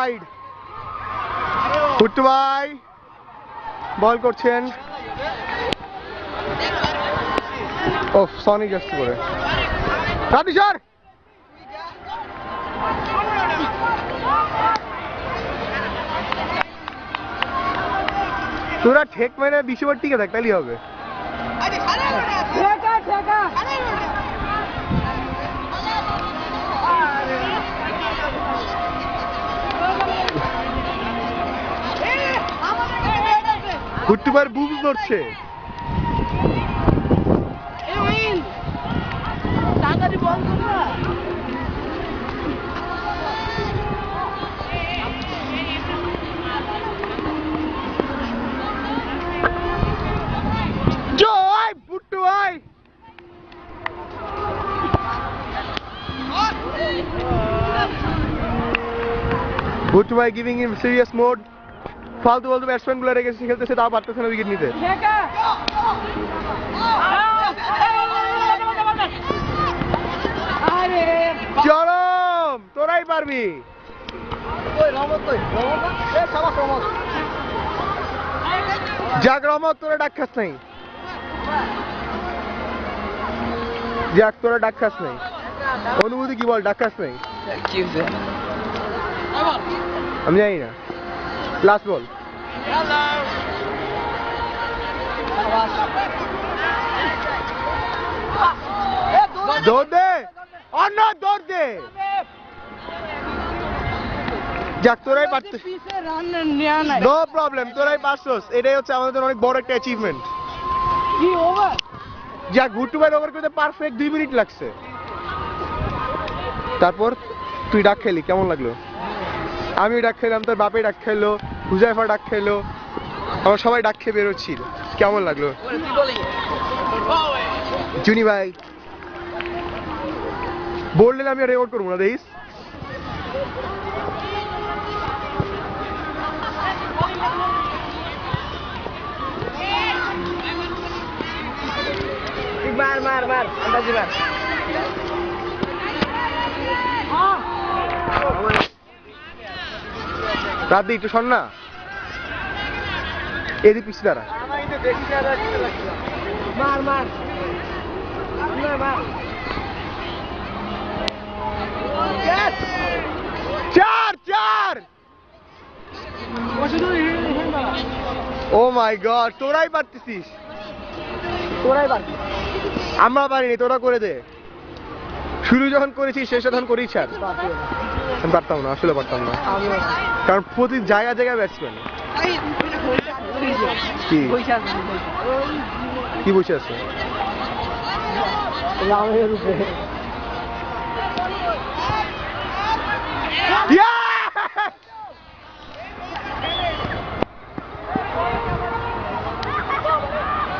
Wide. হুট্টু ভাই বল করছেন। ও Sony যাচ্ছে করে রাবি স্যার। তোরা ঠেক মানে 20 ওভার টিকে থাক তাহলেই হবে। হুট্টুবার বুবু ধরছে। জয় বুট্টু ভাই। বুট্টু ভাই গিভিং ইন সিরিয়াস মোড। ফালতু ফালতু ব্যাটসম্যান গুলো রেখে খেলতেছে, তাও পারতেছে না উইকেট নিতে। চরম তোরাই পারবি। যাক রহমত তোরা ডাক খাস নাই। যাক তোরা ডাক খাস নাই। অনুভূতি কি বল, ডাক খাস নাই? আমি জানি না। লাস্ট বল। দৌড় দে অন্য দৌড় দে। যাক তোরাই পারছিস, নো প্রবলেম, তোরাই পারছস। এটাই হচ্ছে আমাদের অনেক বড় একটা অ্যাচিভমেন্ট। যাক ভুট্টু ভাই ওভার করতে পারফেক্ট 2 মিনিট লাগছে। তারপর তুই ডাক খেলি, কেমন লাগলো? আমি ডাক খেলাম, তোর বাপে ডাক খেললো, হুজাইফা ডাক খেললো, আমরা সবাই ডাক খেয়ে বেরোচ্ছি। কেমন লাগলো জুনি ভাই? বললেন আমি রেকর্ড করবো না, দেখিস। মার মার মার আন্দাজি মার। রাতে একটু শোন না, এদিকে পিছিয়ে দাঁড়া। মার মার চার চার। ও মাই গড, তোরাই পারতেছিস। তোরাই পারবি, আমরা পারিনি, তোরা করে দে। শুরু যখন করেছিস শেষ যখন করিস ছাড়। আমি পারতাম না, আসলে পারতাম না, কারণ প্রতি জায়গা জায়গায় ব্যাটসম্যান। কি কি বসে আছে? রামের উপরে। ইয়া